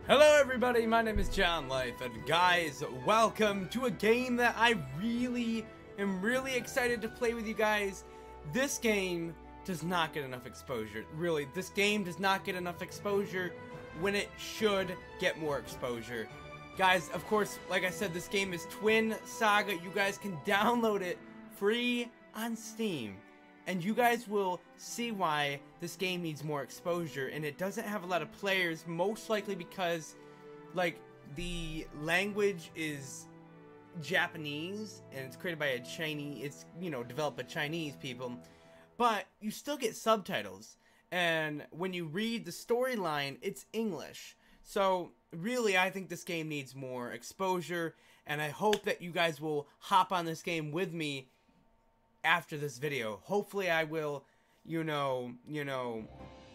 Hello everybody, my name is John Life, and guys, welcome to a game that I am really excited to play with you guys. This game does not get enough exposure. Really, this game does not get enough exposure when it should get more exposure. Guys, of course, like I said, this game is Twin Saga. You guys can download it free on Steam. And you guys will see why this game needs more exposure, and it doesn't have a lot of players, most likely because, like, the language is Japanese, and it's created by a Chinese, it's, you know, developed by Chinese people, but you still get subtitles, and when you read the storyline, it's English. So, really, I think this game needs more exposure, and I hope that you guys will hop on this game with me after this video. Hopefully I will, you know,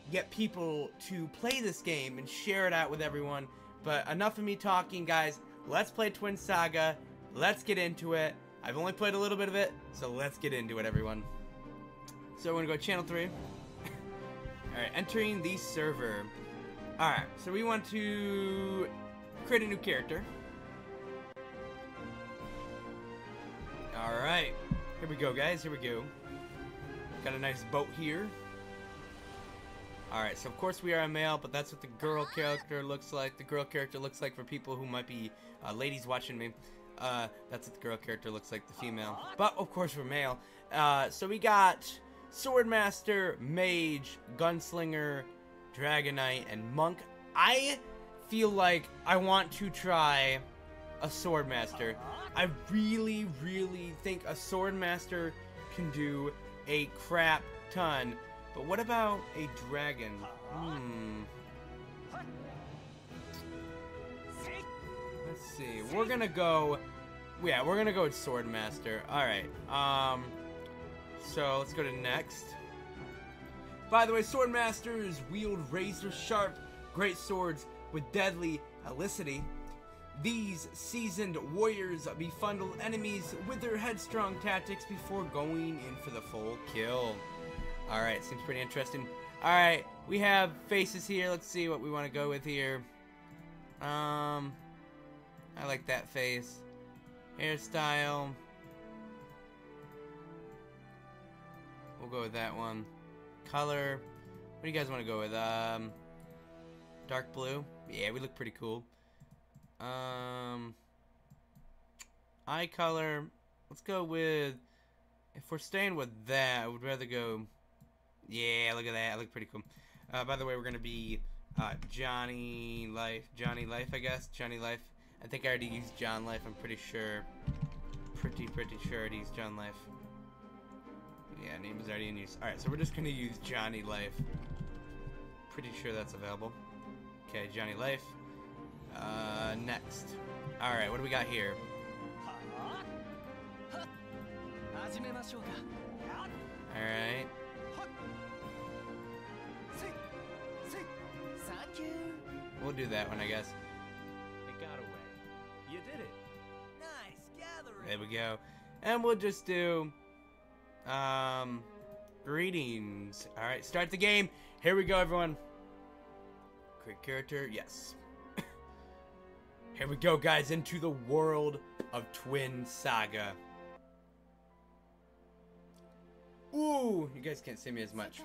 get people to play this game and share it out with everyone. But enough of me talking, guys. Let's play Twin Saga. Let's get into it. I've only played a little bit of it, so let's get into it, everyone. So we're gonna go channel 3. Alright, entering the server. Alright, so we want to create a new character. Alright. Here we go, guys. Here we go. Got a nice boat here. Alright, so of course we are a male, but that's what the girl character looks like. The girl character looks like, for people who might be ladies watching me, that's what the girl character looks like, the female. But of course we're male. So we got Swordmaster, Mage, Gunslinger, Dragon Knight, and Monk. I feel like I want to try a Swordmaster. I really think a Swordmaster can do a crap ton. But what about a dragon? Let's see. We're gonna go with Swordmaster. Alright. So let's go to next. By the way, Swordmasters wield razor sharp great swords with deadly elicity. These seasoned warriors befundle enemies with their headstrong tactics before going in for the full kill. Alright, seems pretty interesting. Alright, we have faces here. Let's see what we want to go with here. I like that face. Hairstyle. We'll go with that one. Color. What do you guys want to go with? Dark blue? Yeah, we look pretty cool. Eye color, let's go with, if we're staying with that, I would rather go, yeah, look at that, I look pretty cool. By the way, we're gonna be Johnny Life, I guess. Johnny Life. I think I already used John Life. I'm pretty sure, pretty sure I already used John Life. Yeah, name is already in use. Alright, so we're just gonna use Johnny Life. Pretty sure that's available. Okay, Johnny Life. Next. Alright, what do we got here? Alright. We'll do that one, I guess. It got away. You did it. Nice gathering. There we go. And we'll just do greetings. Alright, start the game. Here we go, everyone. Create character, yes. Here we go, guys, into the world of Twin Saga. Ooh, you guys can't see me as much.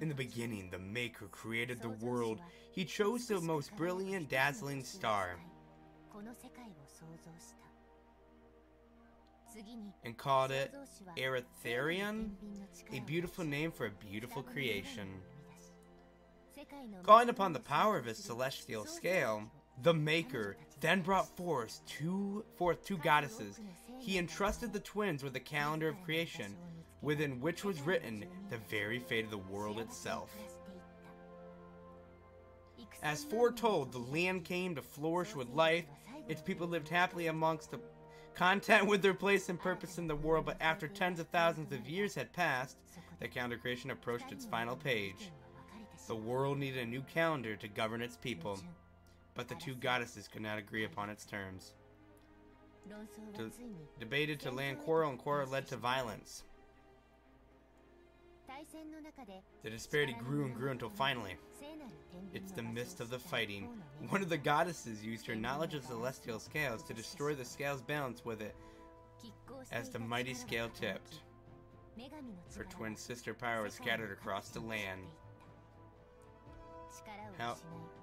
In the beginning, the Maker created the world. He chose the most brilliant, dazzling star and called it Eritharion, a beautiful name for a beautiful creation. Calling upon the power of his celestial scale, the Maker then brought forth two goddesses. He entrusted the twins with a calendar of creation, within which was written the very fate of the world itself. As foretold, the land came to flourish with life. Its people lived happily amongst the content with their place and purpose in the world, but after tens of thousands of years had passed, the calendar creation approached its final page. The world needed a new calendar to govern its people, but the two goddesses could not agree upon its terms. Debated to land quarrel, and quarrel led to violence. The disparity grew and grew until finally, it's the midst of the fighting. One of the goddesses used her knowledge of celestial scales to destroy the scale's balance with it. As the mighty scale tipped, her twin sister power was scattered across the land.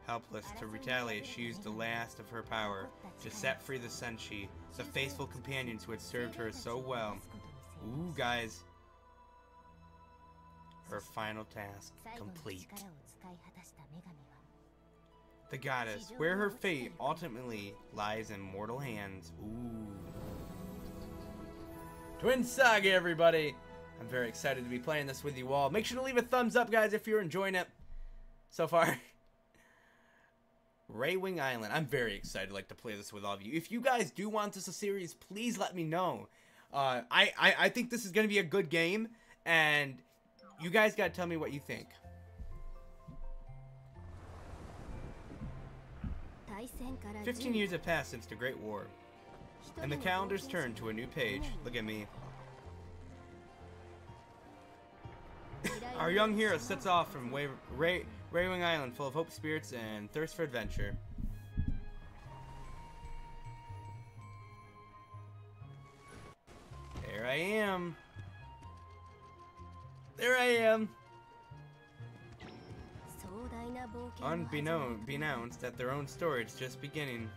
Helpless to retaliate, she used the last of her power to set free the Senshi, the faithful companions who had served her so well. Ooh, guys. Her final task complete. The goddess, where her fate ultimately lies in mortal hands. Ooh. Twin Saga, everybody! I'm very excited to be playing this with you all. Make sure to leave a thumbs up, guys, if you're enjoying it so far. Raywing Island. I'm very excited to play this with all of you. If you guys do want this a series, please let me know. I think this is going to be a good game, and you guys got to tell me what you think. "15 years have passed since the Great War, and the calendar's turned to a new page. Look at me. Our young hero sets off from Raywing Island, full of hope, spirits, and thirst for adventure. There I am. There I am. Unbeknownst that their own story's just beginning."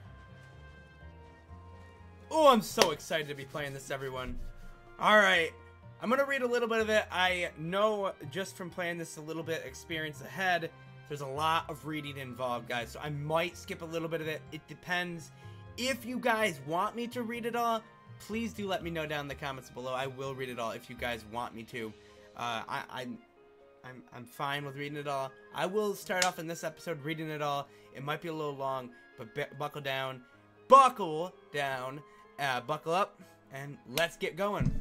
Oh, I'm so excited to be playing this, everyone. Alright, I'm going to read a little bit of it. I know just from playing this a little bit experience ahead, there's a lot of reading involved, guys, so I might skip a little bit of it. It depends. If you guys want me to read it all, please do let me know down in the comments below. I will read it all if you guys want me to. I'm fine with reading it all. I will start off in this episode reading it all. It might be a little long, but buckle down. Buckle up, and let's get going.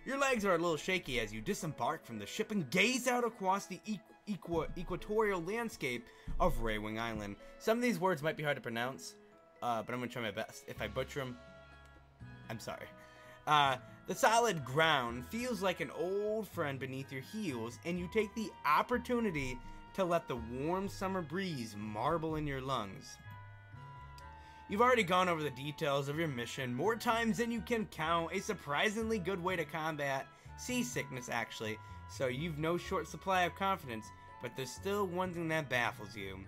Your legs are a little shaky as you disembark from the ship and gaze out across the equatorial landscape of Raywing Island. Some of these words might be hard to pronounce, but I'm going to try my best. If I butcher them, I'm sorry. The solid ground feels like an old friend beneath your heels, and you take the opportunity to let the warm summer breeze marble in your lungs. You've already gone over the details of your mission more times than you can count. A surprisingly good way to combat seasickness, actually, so you've no short supply of confidence, but there's still one thing that baffles you.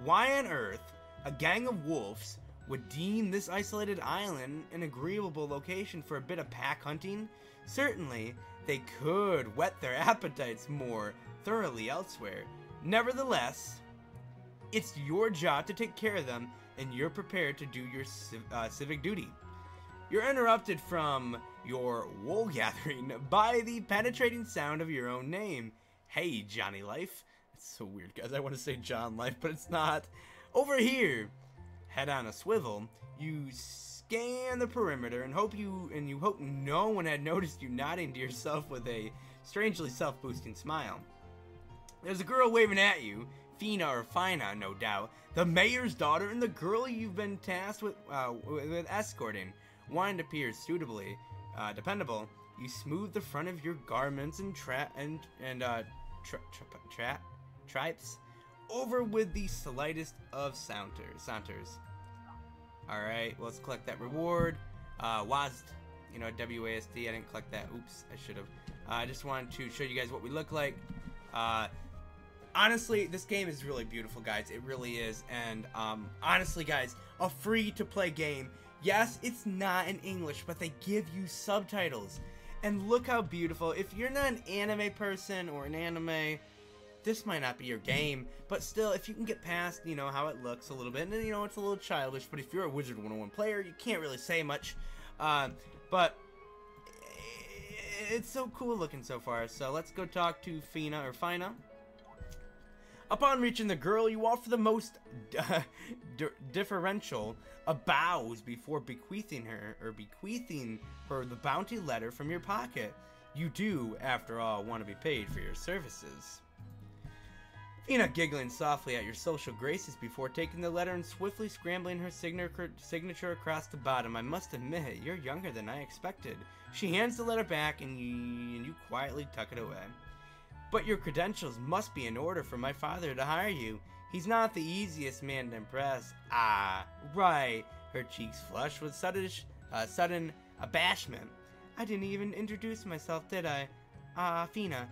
Why on earth a gang of wolves would deem this isolated island an agreeable location for a bit of pack hunting? Certainly, they could whet their appetites more thoroughly elsewhere. Nevertheless, it's your job to take care of them, and you're prepared to do your civic duty. You're interrupted from your wool gathering by the penetrating sound of your own name. Hey, Johnny Life. It's so weird, guys. I want to say John Life, but it's not. Over here. Head on a swivel, you scan the perimeter and hope no one had noticed you nodding to yourself with a strangely self-boosting smile. There's a girl waving at you, Fiona or Fiona, no doubt, the mayor's daughter and the girl you've been tasked with escorting. One appears suitably dependable. You smooth the front of your garments and tripes over with the slightest of saunters. Alright, let's collect that reward. WASD, WASD, I didn't collect that. Oops, I should have. I just wanted to show you guys what we look like. Honestly, this game is really beautiful, guys. It really is. And honestly, guys, a free-to-play game. Yes, it's not in English, but they give you subtitles. And look how beautiful. If you're not an anime person or an anime, this might not be your game, but still, if you can get past, how it looks a little bit, and it's a little childish, but if you're a Wizard 101 player, you can't really say much, but it's so cool looking so far. So let's go talk to Fiona or Fiona. Upon reaching the girl, you offer the most differential of bows before bequeathing her the bounty letter from your pocket. You do, after all, want to be paid for your services. Fiona giggling softly at your social graces before taking the letter and swiftly scrambling her signature across the bottom. I must admit, you're younger than I expected. She hands the letter back and you quietly tuck it away. But your credentials must be in order for my father to hire you. He's not the easiest man to impress. Ah, right. Her cheeks flushed with sudden abashment. I didn't even introduce myself, did I? Fiona.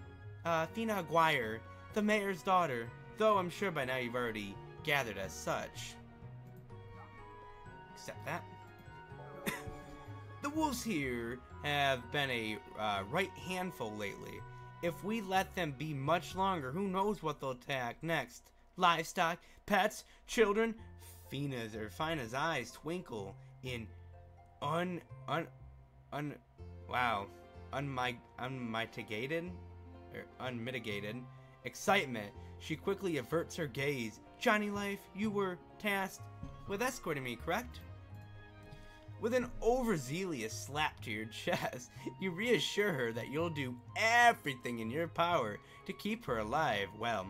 Fiona Aguirre, the mayor's daughter. Though I'm sure by now you've already gathered as such. Accept that. The wolves here have been a right handful lately. If we let them be much longer, who knows what they'll attack next? Livestock, pets, children. Fina's eyes twinkle in unmitigated excitement. She quickly averts her gaze. Johnny Life, you were tasked with escorting me, correct? With an overzealous slap to your chest, you reassure her that you'll do everything in your power to keep her alive, well,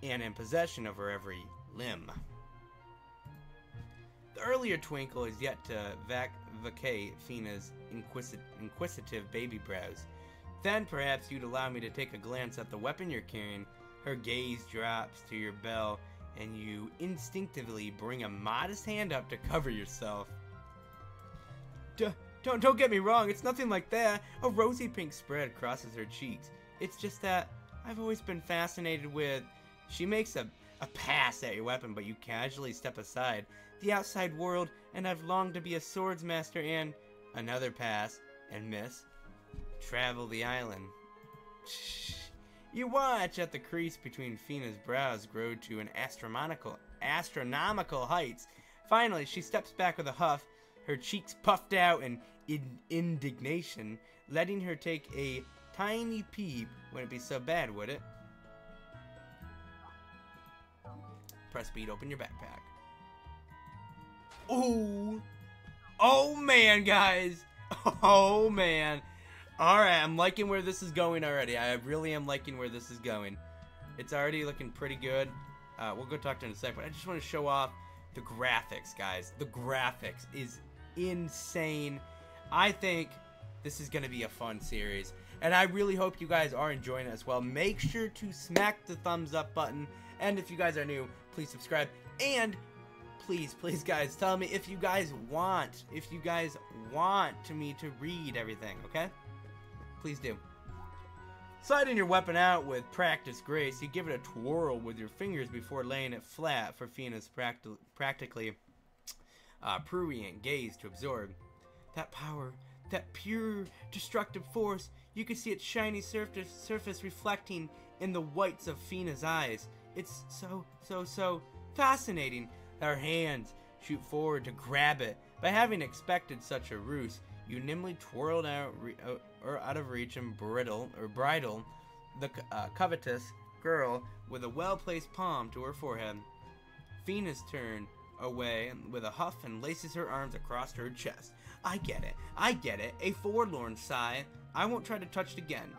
and in possession of her every limb. The earlier twinkle is yet to vacate Fina's inquisitive baby brows. Then perhaps you'd allow me to take a glance at the weapon you're carrying. Her gaze drops to your bell, and you instinctively bring a modest hand up to cover yourself. Don't get me wrong, it's nothing like that. A rosy pink spread crosses her cheeks. It's just that I've always been fascinated with... She makes a pass at your weapon, but you casually step aside. The outside world, and I've longed to be a swordsmaster and... Another pass, and miss. Travel the island. You watch at the crease between Fina's brows grow to an astronomical heights. Finally, she steps back with a huff, her cheeks puffed out in indignation, letting her take a tiny peep. Wouldn't be so bad, would it? Press B to open your backpack. Ooh! Oh man, guys! Oh man! Alright, I'm liking where this is going already. I really am liking where this is going. It's already looking pretty good. We'll go talk to her in a sec, but I just want to show off the graphics, guys. The graphics is insane. I think this is going to be a fun series, and I really hope you guys are enjoying it as well. Make sure to smack the thumbs up button, and if you guys are new, please subscribe, and please guys, tell me if you guys want me to read everything, okay? Please do. Sliding your weapon out with practiced grace, you give it a twirl with your fingers before laying it flat for Fina's practically prurient gaze to absorb. That power, that pure destructive force, you can see its shiny surface reflecting in the whites of Fina's eyes. It's so fascinating. Her hands shoot forward to grab it. By having expected such a ruse, you nimbly twirled out of reach and bridle the covetous girl with a well-placed palm to her forehead. Fina's turned away with a huff and laces her arms across her chest. I get it. A forlorn sigh. I won't try to touch it again.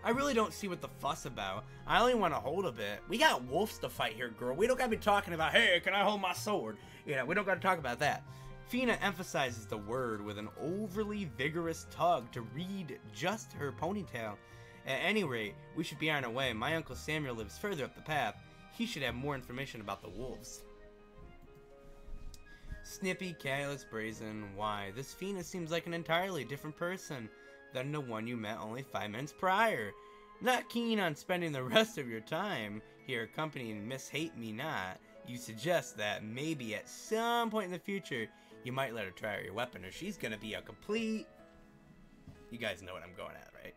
I really don't see what the fuss about. I only want to hold a bit. We got wolves to fight here, girl. We don't gotta be talking about, hey, can I hold my sword? You know, we don't gotta talk about that. Fiona emphasizes the word with an overly vigorous tug to read just her ponytail. At any rate, we should be on our way. My Uncle Samuel lives further up the path. He should have more information about the wolves. Snippy, careless, brazen. Why, this Fiona seems like an entirely different person than the one you met only 5 minutes prior. Not keen on spending the rest of your time here accompanying Miss Hate Me Not, you suggest that maybe at some point in the future you might let her try out your weapon, or she's gonna be a complete... You guys know what I'm going at, right?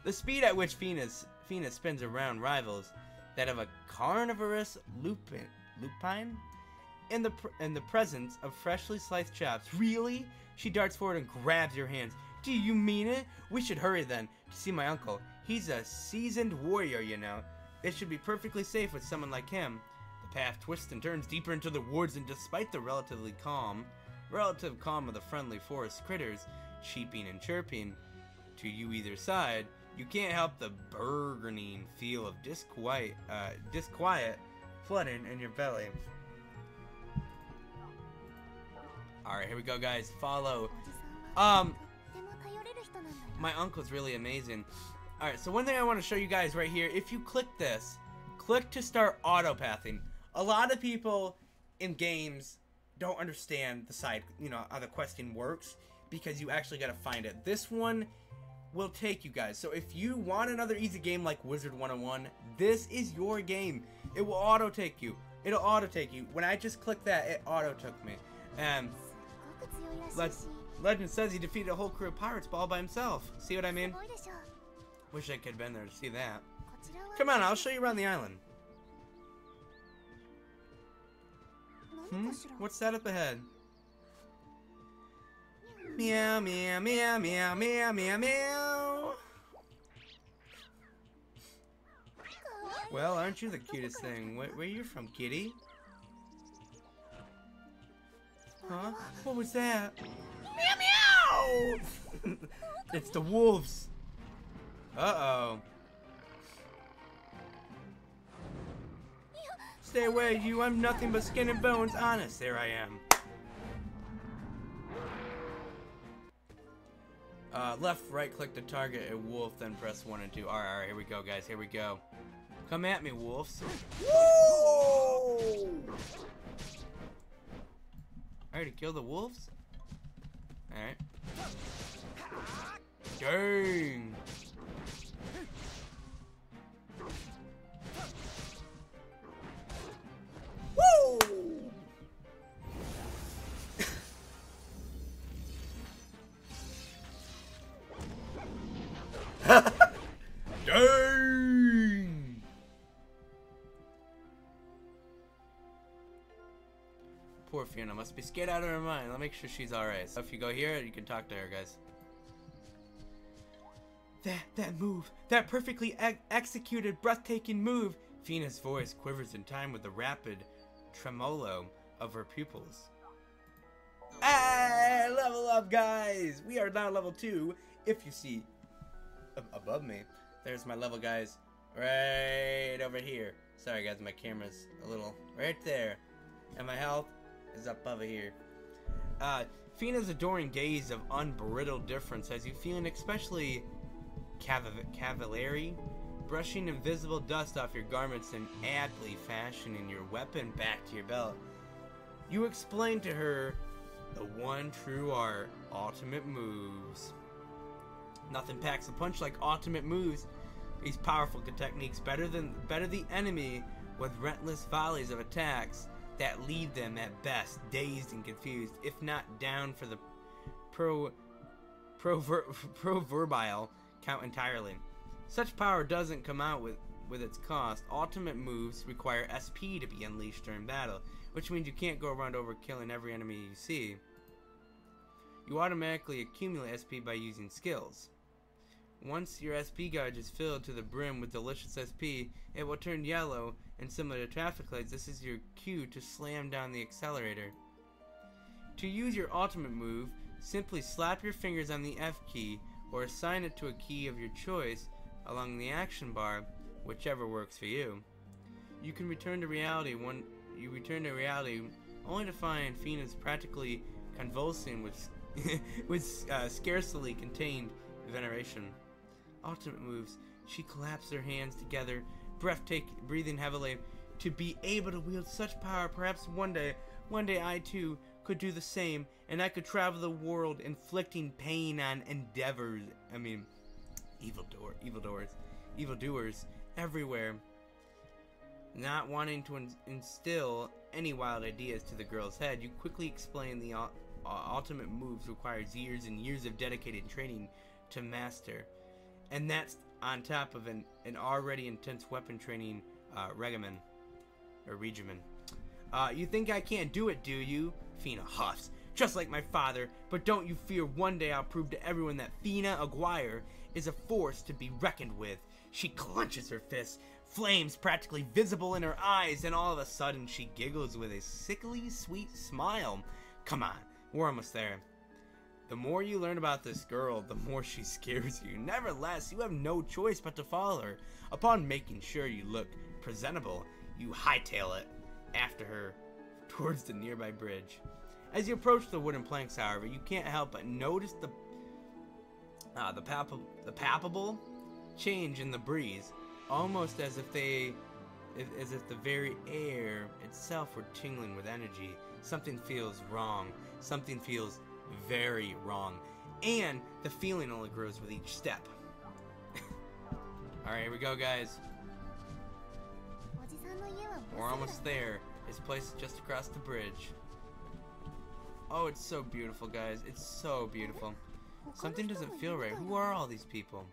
The speed at which Fiona spins around rivals that of a carnivorous lupine. In the presence of freshly sliced chops. Really? She darts forward and grabs your hands. Do you mean it? We should hurry then to see my uncle. He's a seasoned warrior, you know. It should be perfectly safe with someone like him. The path twists and turns deeper into the woods, and despite the relative calm of the friendly forest critters cheeping and chirping to you either side, you can't help the burgeoning feel of disquiet flooding in your belly. Alright, here we go, guys. Follow. My uncle's really amazing. Alright, so one thing I want to show you guys right here, if you click this, click to start auto-pathing. A lot of people in games don't understand the side, you know, how the questing works, because you actually got to find it. This one will take you guys. So if you want another easy game like Wizard 101, this is your game. It will auto-take you. It'll auto-take you. When I just clicked that, it auto-took me. And Legend says he defeated a whole crew of pirates all by himself. See what I mean? Wish I could have been there to see that. Come on, I'll show you around the island. What's that up ahead? Meow, meow, meow, meow, meow, meow, meow. Well, aren't you the cutest thing? Where are you from, kitty? Huh? What was that? Meow, meow! It's the wolves. Uh-oh. Stay away, you. I'm nothing but skin and bones. Honest, there I am. Left, right click to target a wolf, then press 1 and 2. Alright, here we go, guys. Here we go. Come at me, wolves. Woo! Alright, to kill the wolves? Alright. Dang! Woo! Dang! Poor Fiona must be scared out of her mind. Let me make sure she's alright. So if you go here, you can talk to her, guys. That move, that perfectly executed, breathtaking move. Fiona's voice quivers in time with the rapid tremolo of her pupils. Hey, level up, guys! We are now level 2. If you see above me, there's my level, guys, right over here. Sorry, guys, my camera's a little right there, and my health is up over here. Fiona's adoring gaze of unbridled difference has you feeling especially cavalier, brushing invisible dust off your garments and aptly fashioning your weapon back to your belt. You explain to her the one true art, ultimate moves. Nothing packs a punch like ultimate moves. These powerful techniques better the enemy with relentless volleys of attacks that leave them at best dazed and confused, if not down for the proverbial count entirely. Such power doesn't come out with its cost. Ultimate moves require SP to be unleashed during battle, which means you can't go around overkilling every enemy you see. You automatically accumulate SP by using skills. Once your SP gauge is filled to the brim with delicious SP, it will turn yellow, and similar to traffic lights, this is your cue to slam down the accelerator. To use your ultimate move, simply slap your fingers on the F key, or assign it to a key of your choice along the action bar, whichever works for you. You can return to reality only to find Fiona's practically convulsing with scarcely contained veneration. Ultimate moves. She collapsed her hands together, breathing heavily. To be able to wield such power, perhaps one day I too could do the same, and I could travel the world inflicting pain on evildoers everywhere. Not wanting to instill any wild ideas to the girl's head, you quickly explain the ultimate moves requires years and years of dedicated training to master, and that's on top of an already intense weapon training regimen. You think I can't do it, do you? Fiona huffs, just like my father, but don't you fear, one day I'll prove to everyone that Fiona Aguirre is a force to be reckoned with. She clenches her fists, flames practically visible in her eyes, and all of a sudden she giggles with a sickly sweet smile. Come on, we're almost there. The more you learn about this girl, the more she scares you. Nevertheless, you have no choice but to follow her. Upon making sure you look presentable, you hightail it after her towards the nearby bridge. As you approach the wooden planks, however, you can't help but notice The palpable change in the breeze, almost as if the very air itself were tingling with energy. Something feels wrong. Something feels very wrong. And the feeling only grows with each step. Alright, here we go, guys. We're almost there. His place is just across the bridge. Oh, it's so beautiful, guys. It's so beautiful. Something doesn't feel right. Who are all these people?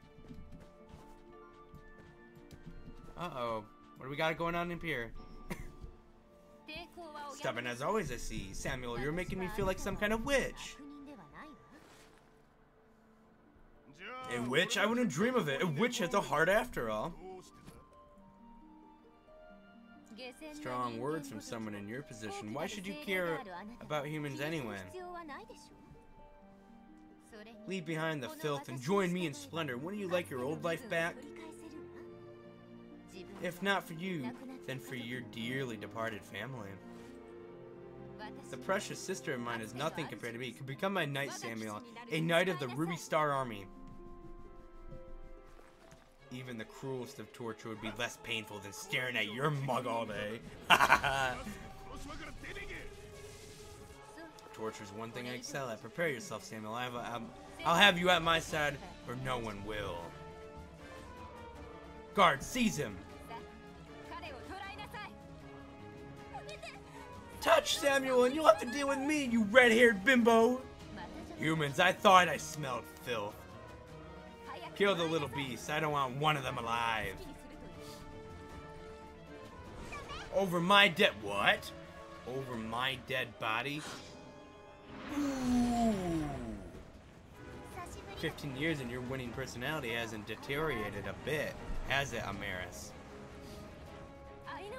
Uh-oh. What do we got going on up here? Stubborn as always, I see. Samuel, you're making me feel like some kind of witch. A witch? I wouldn't dream of it. A witch has a heart after all. Strong words from someone in your position. Why should you care about humans anyway? Leave behind the filth and join me in splendor. Wouldn't you like your old life back? If not for you, then for your dearly departed family. The precious sister of mine is nothing compared to me. You can become my knight, Samuel, a knight of the Ruby Star Army. Even the cruelest of torture would be less painful than staring at your mug all day. Torture is one thing I excel at. Prepare yourself, Samuel. I'll have you at my side, or no one will. Guard, seize him! Touch Samuel, and you'll have to deal with me, you red-haired bimbo! Humans, I thought I smelled filth. Kill the little beast. I don't want one of them alive. Over my dead... What? Over my dead body? Ooh. 15 years and your winning personality hasn't deteriorated a bit, has it, Amaris?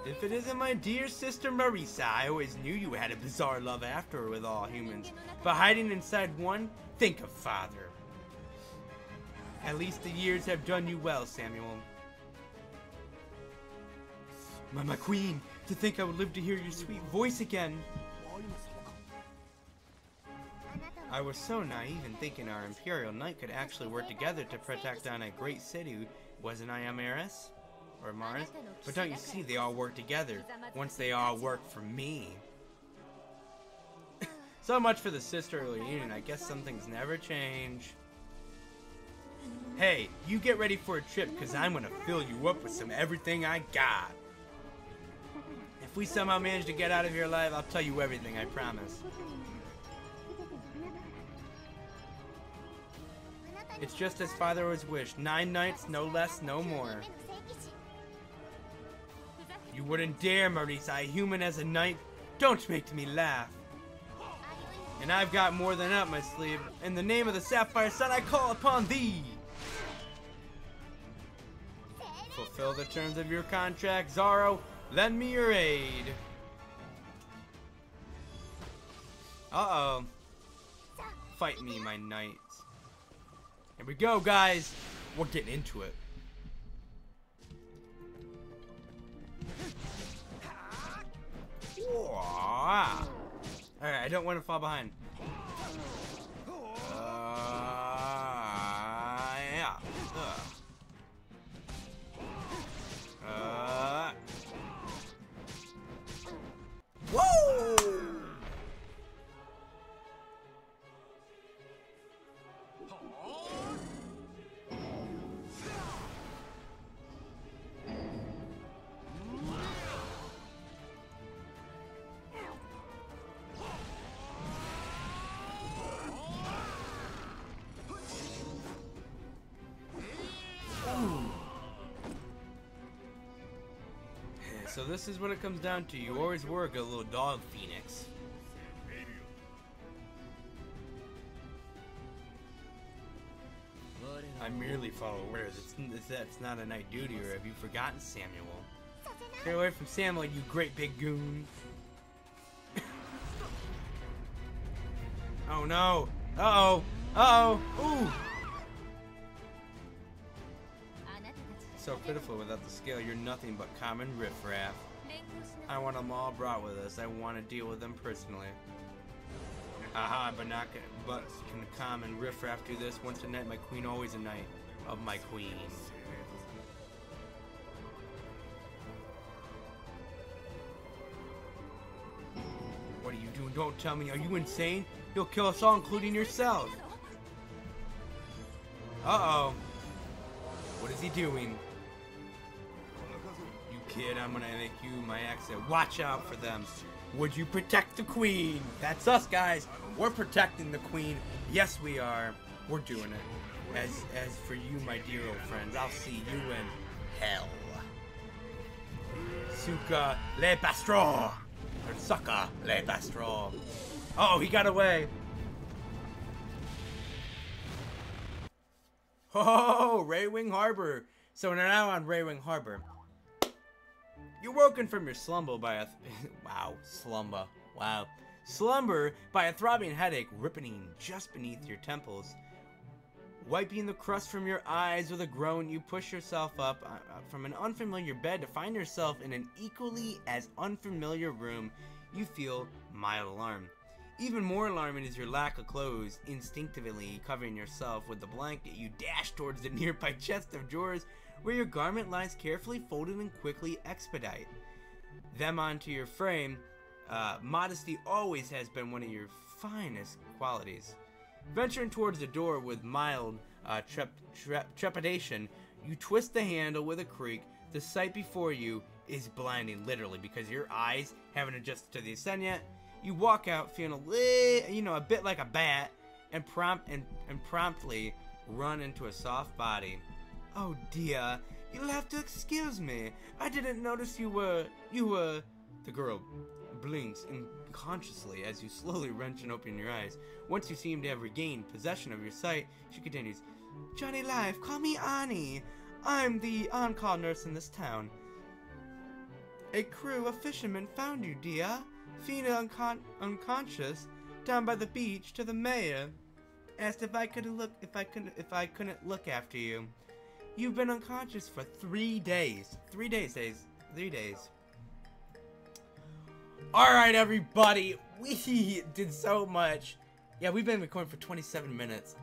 If it isn't my dear sister Marisa, I always knew you had a bizarre love after with all humans. But hiding inside one? Think of father. At least the years have done you well, Samuel. My queen, to think I would live to hear your sweet voice again. I was so naive in thinking our Imperial Knight could actually work together to protect on a great city, wasn't I, Amaris? Or Mars? But don't you see, they all work together, once they all work for me. So much for the sisterly union, I guess some things never change. Hey, you get ready for a trip, because I'm going to fill you up with some everything I got. If we somehow manage to get out of here alive, I'll tell you everything, I promise. It's just as father always wished. 9 nights, no less, no more. You wouldn't dare, Marisa, a human as a knight. Don't make me laugh. And I've got more than up my sleeve. In the name of the Sapphire Sun, I call upon thee. Fulfill the terms of your contract, Zaro. Lend me your aid. Uh-oh. Fight me, my knights. Here we go, guys. We're getting into it. Alright, I don't want to fall behind. Yeah. Whoa! So this is what it comes down to. You always work a little dog phoenix. I merely follow orders. It's not a night duty, or have you forgotten, Samuel? Stay away from Samuel, you great big goon. Oh no! Uh-oh! Uh-oh! Ooh! So pitiful without the scale, you're nothing but common riffraff. I want them all brought with us. I want to deal with them personally. Aha, but can come and riff-raff do this. Once a night, my queen, always a night of my queen. What are you doing? Don't tell me. Are you insane? You'll kill us all, including yourself. Uh-oh. What is he doing? You kid, I'm gonna make you my exit. Watch out for them. Would you protect the queen? That's us, guys. We're protecting the queen. Yes, we are. We're doing it. As for you, my dear old friends, I'll see you in hell. Suka le pastro. Or Sucka le pastro. Oh, he got away. Oh, Raywing Harbour. So we're now on Raywing Harbour. You're woken from your slumber by a slumber by a throbbing headache ripening just beneath your temples. Wiping the crust from your eyes with a groan, you push yourself up from an unfamiliar bed to find yourself in an equally as unfamiliar room. You feel mild alarm. Even more alarming is your lack of clothes. Instinctively covering yourself with the blanket, you dash towards the nearby chest of drawers where your garment lies carefully folded and quickly expedite them onto your frame. Modesty always has been one of your finest qualities. Venturing towards the door with mild trepidation, you twist the handle with a creak. The sight before you is blinding, literally, because your eyes haven't adjusted to the sun yet. You walk out feeling a bit like a bat, and promptly run into a soft body. Oh dear, you'll have to excuse me. I didn't notice you were. The girl blinks unconsciously as you slowly wrench and open your eyes. Once you seem to have regained possession of your sight, she continues, Johnny Life, call me Annie. I'm the on-call nurse in this town. A crew of fishermen found you, dear. Fiona unconscious down by the beach to the mayor. Asked if I couldn't look after you. You've been unconscious for 3 days. 3 days. Alright, everybody. We did so much. Yeah, we've been recording for 27 minutes.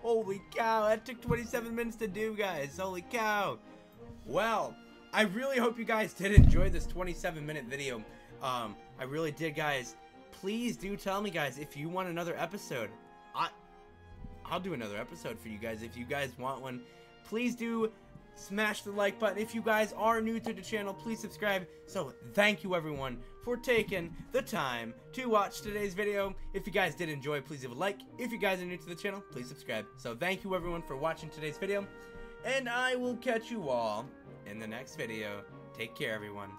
Holy cow, that took 27 minutes to do, guys. Holy cow. Well, I really hope you guys did enjoy this 27-minute video. I really did, guys. Please do tell me, guys, if you want another episode. I'll do another episode for you guys if you guys want one. Please do smash the like button. If you guys are new to the channel, please subscribe. So thank you, everyone, for taking the time to watch today's video. If you guys did enjoy, please leave a like. If you guys are new to the channel, please subscribe. So thank you, everyone, for watching today's video, and I will catch you all in the next video. Take care, everyone.